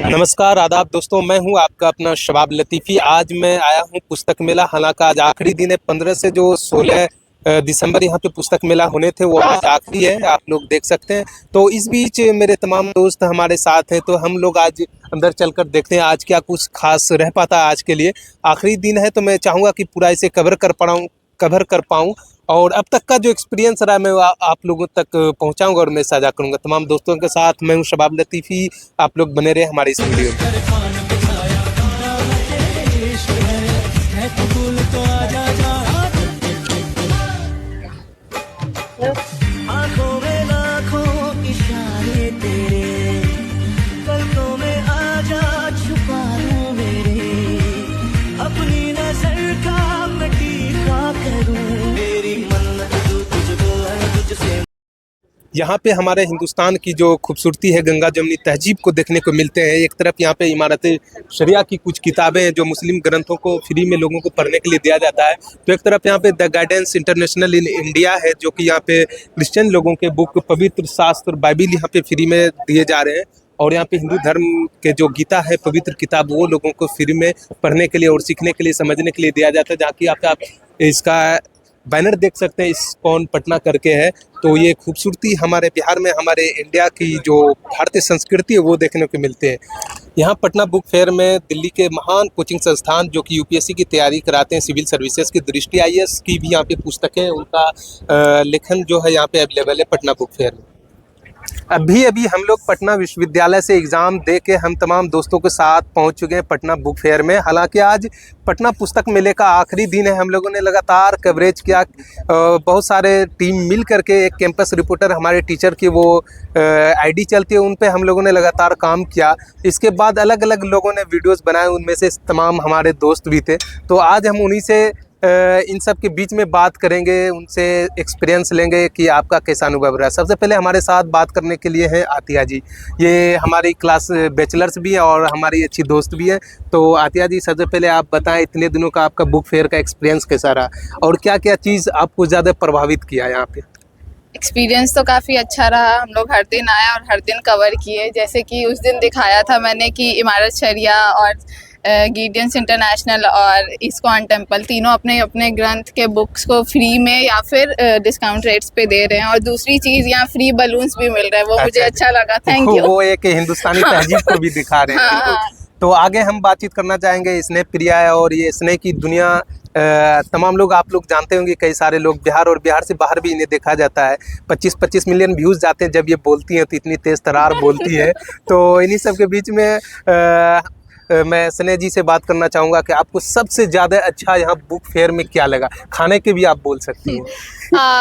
नमस्कार आदाब दोस्तों, मैं हूं आपका अपना शबाब लतीफ़ी। आज मैं आया हूं पुस्तक मेला। हालांकि आज आखिरी दिन है। 15 से जो 16 दिसंबर यहाँ पे पुस्तक मेला होने थे, वो आज आखिरी है, आप लोग देख सकते हैं। तो इस बीच मेरे तमाम दोस्त हमारे साथ हैं, तो हम लोग आज अंदर चलकर देखते हैं आज क्या कुछ खास रह पाता है। आज के लिए आखिरी दिन है, तो मैं चाहूँगा कि पूरा इसे कवर कर पाऊँ और अब तक का जो एक्सपीरियंस रहा मैं आप लोगों तक पहुंचाऊंगा और मैं साझा करूंगा तमाम दोस्तों के साथ। मैं हूं शबाब लतीफ़ी, आप लोग बने रहे हमारे इस वीडियो में। आंखों में लाखों इशारे तेरे, पलकों में आजा छुपा लूं मेरे, अपनी नजर का मैं टीका करूं, मेरी मन्नत तू तुझको है तुझसे। यहाँ पे हमारे हिंदुस्तान की जो खूबसूरती है, गंगा जमुनी तहजीब को देखने को मिलते हैं। एक तरफ यहाँ पे इमारत शरिया की कुछ किताबें हैं जो मुस्लिम ग्रंथों को फ्री में लोगों को पढ़ने के लिए दिया जाता है, तो एक तरफ यहाँ पे the guidance international in India है, जो कि यहाँ पे क्रिश्चियन लोगों के बुक, पवित्र शास्त्र, बाइबिल यहाँ पे फ्री में दिए जा रहे हैं। और यहाँ पे हिंदू धर्म के जो गीता है, पवित्र किताब, वो लोगों को फ्री में पढ़ने के लिए और सीखने के लिए, समझने के लिए दिया जाता है। जहाँ की आप इसका बैनर देख सकते हैं, इस्कॉन पटना करके है। तो ये खूबसूरती हमारे बिहार में, हमारे इंडिया की जो भारतीय संस्कृति है, वो देखने को मिलते हैं। यहाँ पटना बुक फेयर में दिल्ली के महान कोचिंग संस्थान जो कि यूपीएससी की तैयारी कराते हैं, सिविल सर्विसेज की, दृष्टि आईएएस की भी यहाँ पे पुस्तकें, उनका लेखन जो है यहाँ पे अवेलेबल है पटना बुक फेयर में। अभी हम लोग पटना विश्वविद्यालय से एग्ज़ाम दे के हम तमाम दोस्तों के साथ पहुंच चुके हैं पटना बुक फेयर में। हालांकि आज पटना पुस्तक मेले का आखिरी दिन है। हम लोगों ने लगातार कवरेज किया, बहुत सारे टीम मिल करके, एक कैंपस रिपोर्टर हमारे टीचर की वो आईडी चलती है, उन पे हम लोगों ने लगातार काम किया। इसके बाद अलग अलग लोगों ने वीडियोज़ बनाए, उनमें से तमाम हमारे दोस्त भी थे। तो आज हम उन्हीं से इन सब के बीच में बात करेंगे, उनसे एक्सपीरियंस लेंगे कि आपका कैसा अनुभव रहा। सबसे पहले हमारे साथ बात करने के लिए हैं आतिया जी। ये हमारी क्लास बैचलर्स भी है और हमारी अच्छी दोस्त भी है। तो आतिया जी, सबसे पहले आप बताएं, इतने दिनों का आपका बुक फेयर का एक्सपीरियंस कैसा रहा और क्या क्या चीज़ आपको ज़्यादा प्रभावित किया यहाँ पे? एक्सपीरियंस तो काफ़ी अच्छा रहा। हम लोग हर दिन आए और हर दिन कवर किए। जैसे कि उस दिन दिखाया था मैंने कि इमारत शरिया और गिडियंस इंटरनेशनल और इस्कॉन टेम्पल तीनों अपने अपने ग्रंथ के बुक्स को फ्री में या फिर डिस्काउंट रेट्स पे दे रहे हैं। और दूसरी चीज़, यहाँ फ्री बलून्स भी मिल रहे हैं, वो मुझे अच्छा लगा। Thank you. वो एक हिंदुस्तानी तहजीब को भी दिखा रहे हैं। हाँ। तो आगे हम बातचीत करना चाहेंगे स्नेह प्रिया है, और ये स्नेह की दुनिया तमाम लोग, आप लोग जानते होंगे, कई सारे लोग बिहार और बिहार से बाहर भी इन्हें देखा जाता है। 25-25 मिलियन व्यूज़ जाते हैं जब ये बोलती हैं, तो इतनी तेज़ तरार बोलती है। तो इन्हीं सब के बीच में मैं स्नेह जी से बात करना चाहूँगा कि आपको सबसे ज़्यादा अच्छा यहाँ बुक फेयर में क्या लगा। खाने के भी आप बोल सकती हैं।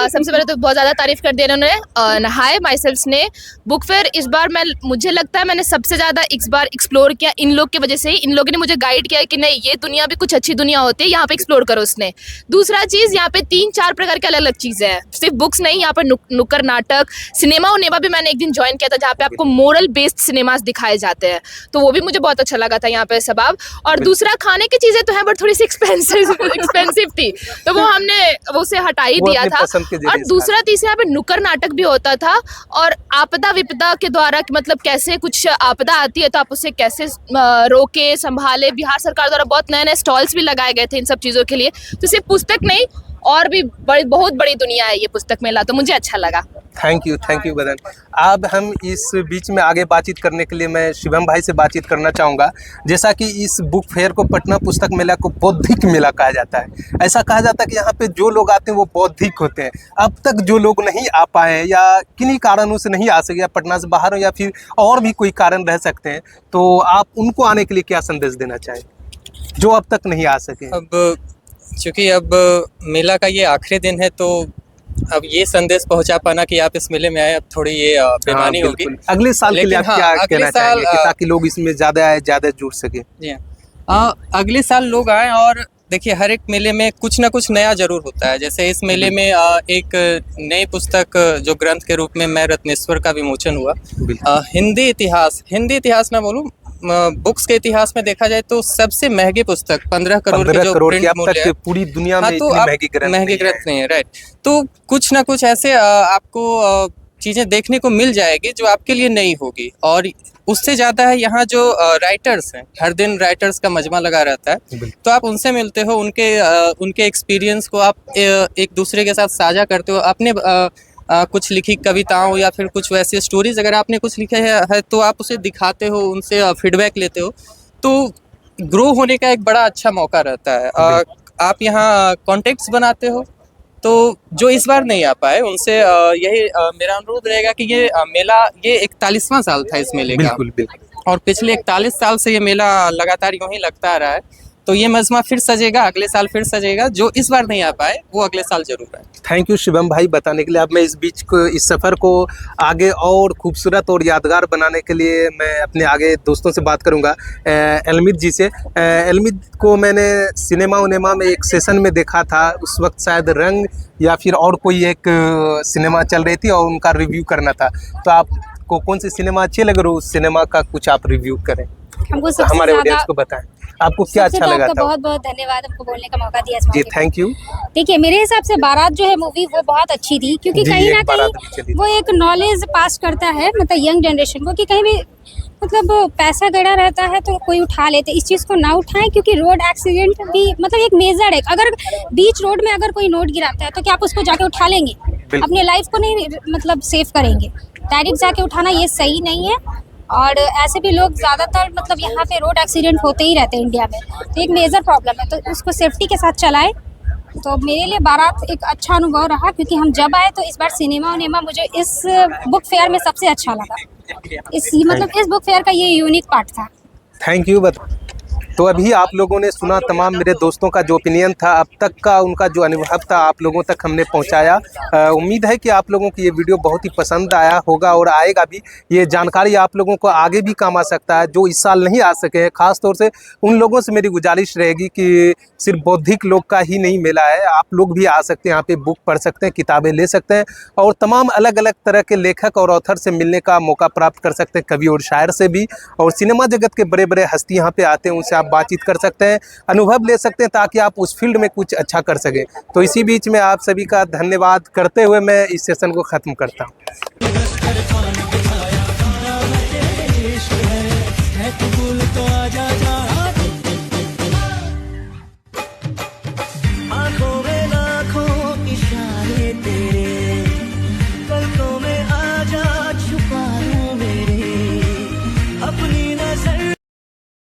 सबसे पहले तो बहुत ज़्यादा तारीफ कर दी इन्होंने। हाय, माई सेल्फ ने बुक फेयर इस बार मुझे लगता है मैंने सबसे ज़्यादा इस बार एक्सप्लोर किया इन लोग की वजह से ही। इन लोगों ने मुझे गाइड किया कि नहीं, ये दुनिया भी कुछ अच्छी दुनिया होती है, यहाँ पे एक्सप्लोर करो उसने। दूसरा चीज़, यहाँ पे 3-4 प्रकार के अलग अलग चीज़ें हैं, सिर्फ बुक्स नहीं, यहाँ पर नुक्कड़ नाटक, सिनेमा और नेवा भी मैंने एक दिन ज्वाइन किया था, जहाँ पे आपको मोरल बेस्ड सिनेमाज दिखाए जाते हैं, तो वो भी मुझे बहुत अच्छा लगा था यहाँ पे शबाब। और दूसरा, खाने की चीज़ें तो हैं बट थोड़ी सी एक्सपेंसिव थी, तो वो हमने वो से हटा ही दिया था। और दूसरा तीसरा, यहाँ पे नुक्कड़ नाटक भी होता था, और आपदा विपदा के द्वारा कि मतलब कैसे कुछ आपदा आती है तो आप उसे कैसे रोके संभाले। बिहार सरकार द्वारा बहुत नए नए स्टॉल्स भी लगाए गए थे इन सब चीज़ों के लिए। तो सिर्फ पुस्तक नहीं, और भी बहुत बड़ी दुनिया है ये पुस्तक मेला, तो मुझे अच्छा लगा। थैंक यू बदन। अब हम इस बीच में आगे बातचीत करने के लिए मैं शिवम भाई से बातचीत करना चाहूँगा। जैसा कि इस बुक फेयर को, पटना पुस्तक मेला को बौद्धिक मेला कहा जाता है। ऐसा कहा जाता है कि यहाँ पे जो लोग आते हैं वो बौद्धिक होते हैं। अब तक जो लोग नहीं आ पाए हैं या किन्हीं कारणों से नहीं आ सके, या पटना से बाहर हो या फिर और भी कोई कारण रह सकते हैं, तो आप उनको आने के लिए क्या संदेश देना चाहें जो अब तक नहीं आ सके? अब चूँकि अब मेला का ये आखिरी दिन है, तो अब ये संदेश पहुंचा पाना कि आप इस मेले में आए, अब थोड़ी ये बेमानी होगी। अगले साल के लिए आप क्या कहना चाहेंगे कि ताकि लोग इसमें ज़्यादा जुड़ सके? जी हाँ, अगले साल लोग आए। और देखिए, हर एक मेले में कुछ ना कुछ नया जरूर होता है। जैसे इस मेले में एक नई पुस्तक जो ग्रंथ के रूप में मैं रत्नेश्वर का विमोचन हुआ। हिंदी इतिहास में बोलूँ, बुक्स के इतिहास में देखा जाए तो सबसे महंगी पुस्तक 15 करोड़ की जो प्रिंट मूल्य है पूरी दुनिया में, तो इतनी महंगी ग्रंथ नहीं है, राइट। तो कुछ ना कुछ ऐसे आपको चीज़ें देखने को मिल जाएगी जो आपके लिए नई होगी। और उससे ज़्यादा है यहाँ जो राइटर्स हैं, हर दिन राइटर्स का मजमा लगा रहता है, तो आप उनसे मिलते हो, उनके एक्सपीरियंस को आप एक दूसरे के साथ साझा करते हो। अपने कुछ लिखी कविताओं या फिर कुछ वैसे स्टोरीज अगर आपने कुछ लिखे है तो आप उसे दिखाते हो, उनसे फीडबैक लेते हो, तो ग्रो होने का एक बड़ा अच्छा मौका रहता है। आप यहाँ कॉन्टेक्ट्स बनाते हो, तो जो इस बार नहीं आ पाए उनसे यही मेरा अनुरोध रहेगा कि ये मेला, ये 41वां साल था इस मेले का, बिल्कुल बिल्कुल। और पिछले 41 साल से ये मेला लगातार यूं ही लगता आ रहा है। तो ये मजमा फिर सजेगा, अगले साल फिर सजेगा। जो इस बार नहीं आ पाए वो अगले साल जरूर आए। थैंक यू शिवम भाई बताने के लिए। अब मैं इस सफ़र को आगे और खूबसूरत और यादगार बनाने के लिए मैं अपने आगे दोस्तों से बात करूंगा। एलमिद जी से। एलमिद को मैंने सिनेमा उनेमा में एक सेशन में देखा था, उस वक्त शायद रंग या फिर और कोई एक सिनेमा चल रही थी और उनका रिव्यू करना था। तो आपको कौन सी सिनेमा अच्छी लग रही, उस सिनेमा का कुछ आप रिव्यू करें, हमको तो सबसे हमारे ज्यादा ऑडियंस को बताएं आपको क्या अच्छा लगा था। बहुत बहुत धन्यवाद हमको बोलने का मौका दिया इस जी मौके पे। Thank you. देखिए मेरे हिसाब से बारात जो है मूवी वो बहुत अच्छी थी, क्योंकि जी, कहीं एक ना बारात भी चली कहीं थी। वो एक नॉलेज पास करता है, मतलब यंग जनरेशन को, कि कहीं भी मतलब पैसा गड़ा रहता है तो कोई उठा लेते, इस चीज़ को ना उठाएं, क्योंकि रोड एक्सीडेंट भी मतलब एक मेजर है। अगर बीच रोड में अगर कोई नोट गिराता है तो क्या आप उसको जाके उठा लेंगे? अपने लाइफ को नहीं मतलब सेव करेंगे, डायरेक्ट जाके उठाना ये सही नहीं है। और ऐसे भी लोग ज़्यादातर मतलब यहाँ पे रोड एक्सीडेंट होते ही रहते हैं इंडिया में, तो एक मेजर प्रॉब्लम है, तो उसको सेफ्टी के साथ चलाएं। तो मेरे लिए बारात एक अच्छा अनुभव रहा, क्योंकि हम जब आए तो इस बार सिनेमा उनेमा मुझे इस बुक फेयर में सबसे अच्छा लगा। इस बुक फेयर का ये यूनिक पार्ट था। Thank you. तो अभी आप लोगों ने सुना तमाम मेरे दोस्तों का जो ओपिनियन था, अब तक का उनका जो अनुभव था आप लोगों तक हमने पहुंचाया। उम्मीद है कि आप लोगों को ये वीडियो बहुत ही पसंद आया होगा और आएगा भी। ये जानकारी आप लोगों को आगे भी काम आ सकता है, जो इस साल नहीं आ सके हैं। ख़ास तौर से उन लोगों से मेरी गुजारिश रहेगी कि सिर्फ बौद्धिक लोग का ही नहीं मेला है, आप लोग भी आ सकते हैं, यहाँ पे बुक पढ़ सकते हैं, किताबें ले सकते हैं और तमाम अलग अलग तरह के लेखक और ऑथर से मिलने का मौका प्राप्त कर सकते हैं, कवि और शायर से भी। और सिनेमा जगत के बड़े बड़े हस्ती यहाँ पे आते हैं, उनसे आप बातचीत कर सकते हैं, अनुभव ले सकते हैं, ताकि आप उस फील्ड में कुछ अच्छा कर सकें। तो इसी बीच में आप सभी का धन्यवाद करते हुए मैं इस सेशन को ख़त्म करता हूँ।